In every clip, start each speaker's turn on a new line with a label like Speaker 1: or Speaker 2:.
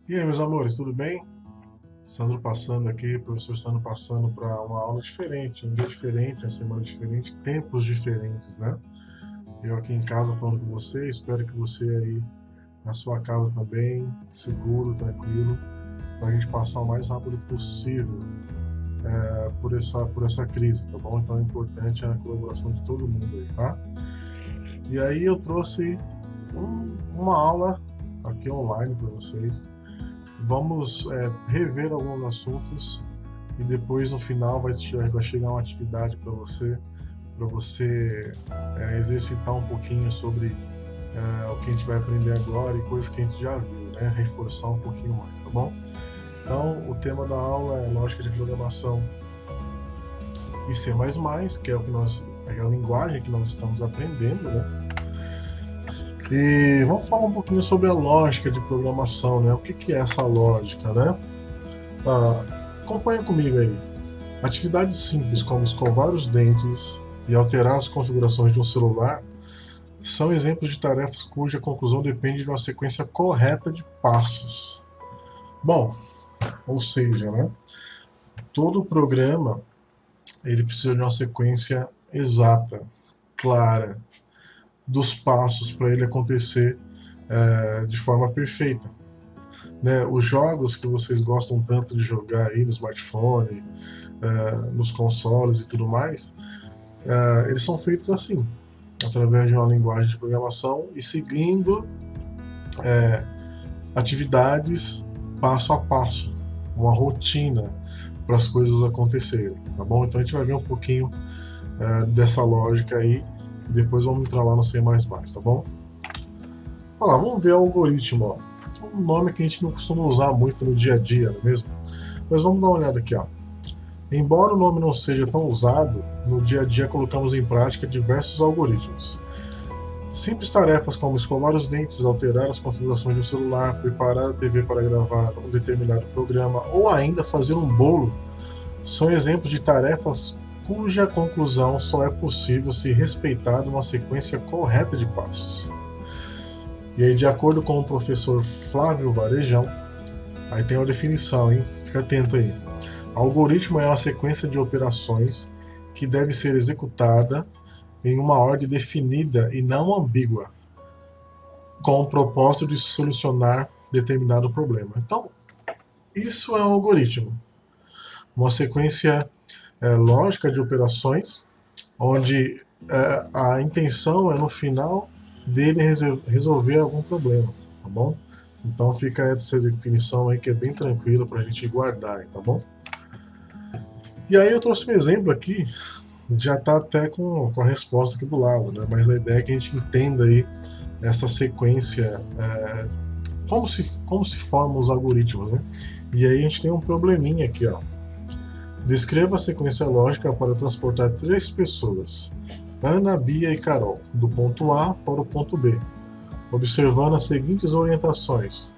Speaker 1: E aí, meus amores, tudo bem? Sandro passando aqui, professor Sandro passando para uma aula diferente, um dia diferente, uma semana diferente, tempos diferentes, né? Eu aqui em casa falando com você, espero que você aí na sua casa também, seguro, tranquilo, para a gente passar o mais rápido possível por essa crise, tá bom? Então é importante a colaboração de todo mundo aí, tá? E aí eu trouxe uma aula aqui online para vocês. Vamos rever alguns assuntos e depois no final vai chegar uma atividade para você exercitar um pouquinho sobre o que a gente vai aprender agora e coisas que a gente já viu, né? Reforçar um pouquinho mais, tá bom? Então, o tema da aula é lógica de programação e C++, que é a linguagem que nós estamos aprendendo, né? E vamos falar um pouquinho sobre a lógica de programação, né? O que é essa lógica, né? Acompanha comigo aí. Atividades simples como escovar os dentes e alterar as configurações de um celular são exemplos de tarefas cuja conclusão depende de uma sequência correta de passos. Bom, ou seja, né? Todo programa ele precisa de uma sequência exata, clara, dos passos para ele acontecer de forma perfeita. Né? Os jogos que vocês gostam tanto de jogar aí no smartphone, nos consoles e tudo mais, eles são feitos assim, através de uma linguagem de programação e seguindo atividades passo a passo, uma rotina para as coisas acontecerem, tá bom? Então a gente vai ver um pouquinho dessa lógica aí. Depois vamos entrar lá no C++, tá bom? Olha lá, vamos ver o algoritmo. Ó. Um nome que a gente não costuma usar muito no dia a dia, não é mesmo? Mas vamos dar uma olhada aqui. Ó. Embora o nome não seja tão usado, no dia a dia colocamos em prática diversos algoritmos. Simples tarefas como escovar os dentes, alterar as configurações do celular, preparar a TV para gravar um determinado programa ou ainda fazer um bolo são exemplos de tarefas cuja conclusão só é possível se respeitada uma sequência correta de passos. E aí, de acordo com o professor Flávio Varejão, aí tem uma definição, hein? Fica atento aí. Algoritmo é uma sequência de operações que deve ser executada em uma ordem definida e não ambígua, com o propósito de solucionar determinado problema. Então, isso é um algoritmo. Uma sequência lógica de operações, onde a intenção é no final dele resolver algum problema, tá bom? Então fica essa definição aí que é bem tranquila para a gente guardar, tá bom? E aí eu trouxe um exemplo aqui, já está até com a resposta aqui do lado, né? Mas a ideia é que a gente entenda aí essa sequência, como se formam os algoritmos, né? E aí a gente tem um probleminha aqui, ó. Descreva a sequência lógica para transportar 3 pessoas, Ana, Bia e Carol, do ponto A para o ponto B, observando as seguintes orientações.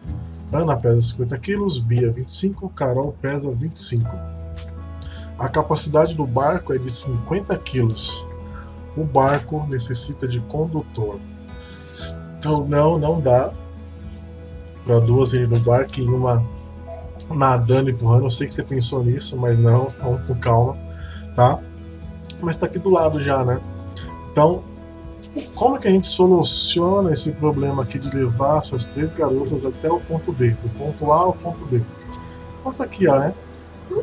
Speaker 1: Ana pesa 50 kg, Bia 25, Carol pesa 25. A capacidade do barco é de 50 kg. O barco necessita de condutor. Então não dá para 2 irem no barco e uma nadando e empurrando. Eu sei que você pensou nisso, mas não, vamos com calma, tá? Mas tá aqui do lado já, né? Então, como é que a gente soluciona esse problema aqui de levar essas 3 garotas até o ponto B, do ponto A ao ponto B? Então tá aqui, ó, né?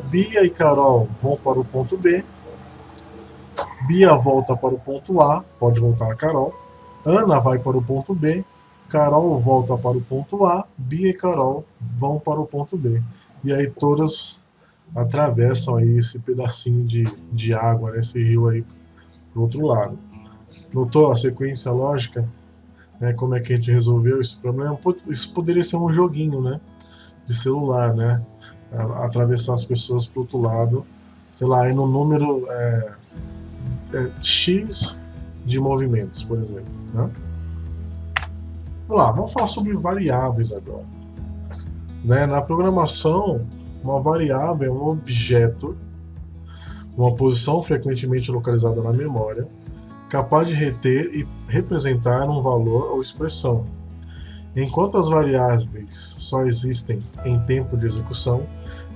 Speaker 1: Bia e Carol vão para o ponto B, Bia volta para o ponto A, pode voltar a Carol, Ana vai para o ponto B, Carol volta para o ponto A, Bia e Carol vão para o ponto B. E aí todas atravessam aí esse pedacinho de água, né, esse rio aí pro outro lado. Notou a sequência lógica? Né, como é que a gente resolveu esse problema? Isso poderia ser um joguinho, né, de celular, né? Atravessar as pessoas pro outro lado, sei lá, aí no número X de movimentos, por exemplo, né? Vamos lá, vamos falar sobre variáveis agora. Né? Na programação, uma variável é um objeto, uma posição frequentemente localizada na memória, capaz de reter e representar um valor ou expressão. Enquanto as variáveis só existem em tempo de execução,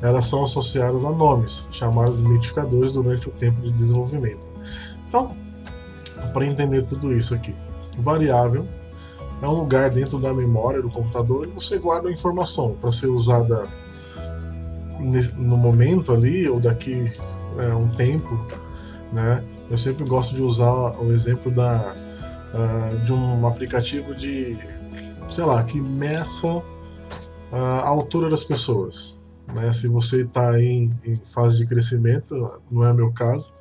Speaker 1: elas são associadas a nomes, chamados identificadores durante o tempo de desenvolvimento. Então, para entender tudo isso aqui, variável é um lugar dentro da memória do computador onde você guarda a informação para ser usada no momento ali ou daqui um tempo, né? Eu sempre gosto de usar o exemplo de um aplicativo de, sei lá, que meça a altura das pessoas, né? Se você está em fase de crescimento, não é meu caso,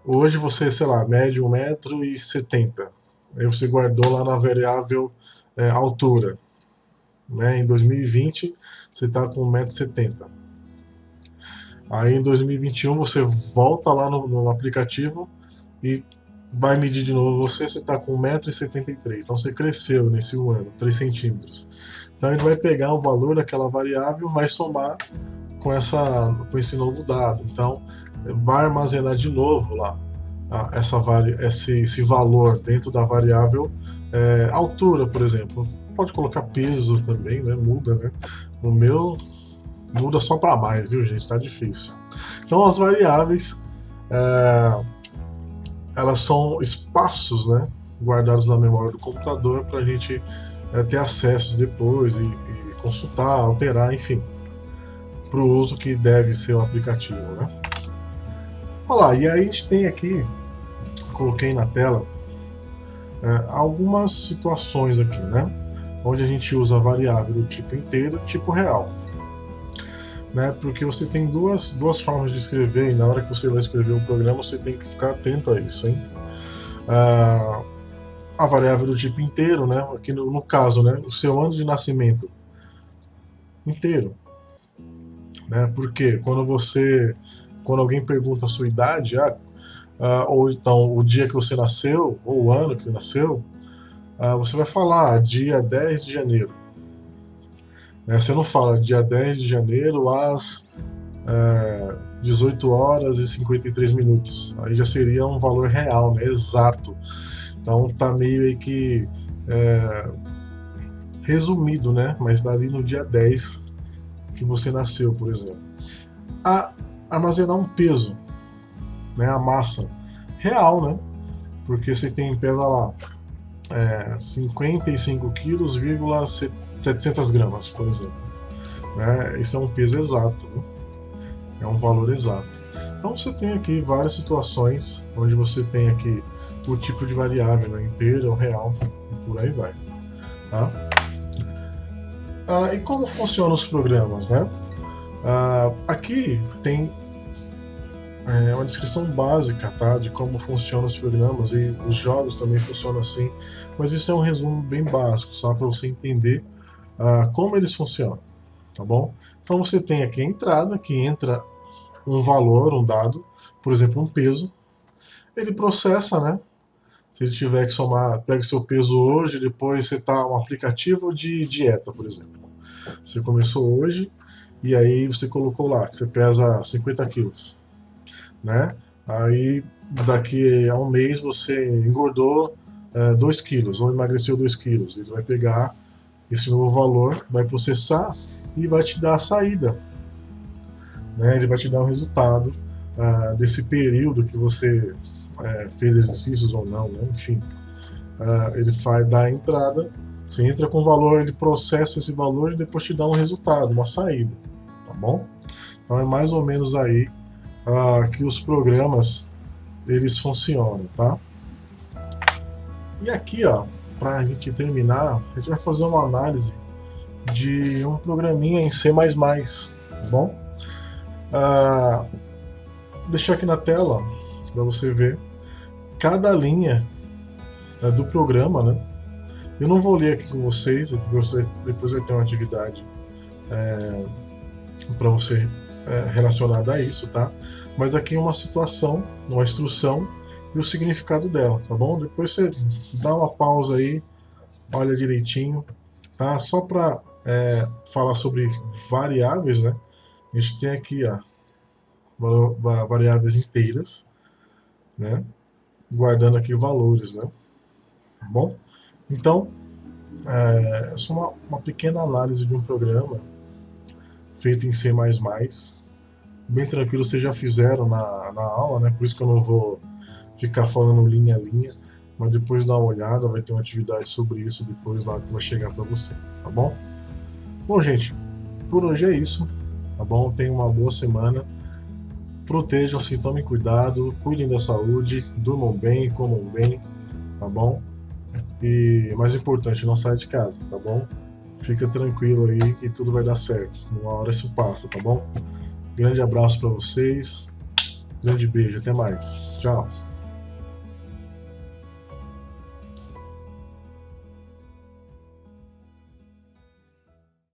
Speaker 1: hoje você, sei lá, mede 1,70 m, aí você guardou lá na variável altura, né? Em 2020 você está com 1,70 m. Aí em 2021 você volta lá no aplicativo e vai medir de novo você está com 1,73 m. Então você cresceu nesse um ano, 3 centímetros. Então a gente vai pegar o valor daquela variável e vai somar com esse novo dado. Então vai armazenar de novo lá esse valor dentro da variável altura, por exemplo. Pode colocar peso também, né? Muda, né? O meu muda só para mais, viu, gente? Tá difícil. Então as variáveis elas são espaços, né, guardados na memória do computador para a gente ter acessos depois e consultar, alterar, enfim, para o uso que deve ser o aplicativo, né? Olha lá, e aí a gente tem aqui, coloquei na tela algumas situações aqui, né, onde a gente usa a variável do tipo inteiro e tipo real, né, porque você tem duas formas de escrever e na hora que você vai escrever um programa você tem que ficar atento a isso, hein? A variável do tipo inteiro, né, aqui no caso, né, o seu ano de nascimento inteiro, né, porque quando alguém pergunta a sua idade, ou então o dia que você nasceu, ou o ano que nasceu, você vai falar dia 10 de janeiro. Você não fala dia 10 de janeiro às 18 horas e 53 minutos. Aí já seria um valor real, né, exato. Então tá meio aí que resumido, né, mas tá ali no dia 10 que você nasceu, por exemplo. Armazenar um peso, né, a massa real, né, porque você pesa lá 55 quilos, 700 gramas, por exemplo, né? Isso é um peso exato, né? É um valor exato. Então você tem aqui várias situações onde você tem aqui o tipo de variável, né, inteiro ou real, e por aí vai, tá? E como funcionam os programas, né? Aqui tem uma descrição básica, tá, de como funcionam os programas, e os jogos também funcionam assim, mas isso é um resumo bem básico, só para você entender como eles funcionam, tá bom? Então você tem aqui a entrada, que entra um valor, um dado, por exemplo, um peso, ele processa, né? Se ele tiver que somar, pega seu peso hoje, depois você tá um aplicativo de dieta, por exemplo. Você começou hoje e aí você colocou lá que você pesa 50 quilos, né? Aí daqui a um mês você engordou 2 quilos ou emagreceu 2 quilos. Ele vai pegar esse novo valor, vai processar e vai te dar a saída, né? Ele vai te dar o resultado desse período que você fez exercícios ou não, né? Enfim, ele vai dar a entrada, você entra com o valor, ele processa esse valor e depois te dá um resultado, uma saída, tá bom? Então é mais ou menos aí que os programas eles funcionam, tá? E aqui, ó, para a gente terminar, a gente vai fazer uma análise de um programinha em C++, tá bom? Deixar aqui na tela para você ver cada linha do programa, né? Eu não vou ler aqui com vocês, depois vai ter uma atividade para você relacionada a isso, tá? Mas aqui é uma situação, uma instrução e o significado dela, tá bom? Depois você dá uma pausa aí, olha direitinho, tá? Só para falar sobre variáveis, né? A gente tem aqui variáveis inteiras, né? Guardando aqui valores, né? Tá bom? Então, é só uma pequena análise de um programa feito em C++, bem tranquilo, vocês já fizeram na aula, né? Por isso que eu não vou ficar falando linha a linha, mas depois dá uma olhada, vai ter uma atividade sobre isso depois lá que vai chegar para você, tá bom? Bom, gente, por hoje é isso, tá bom? Tenham uma boa semana, protejam-se, tomem cuidado, cuidem da saúde, durmam bem, comam bem, tá bom? E mais importante, não saia de casa, tá bom? Fica tranquilo aí que tudo vai dar certo. Uma hora isso passa, tá bom? Grande abraço para vocês. Grande beijo, até mais. Tchau.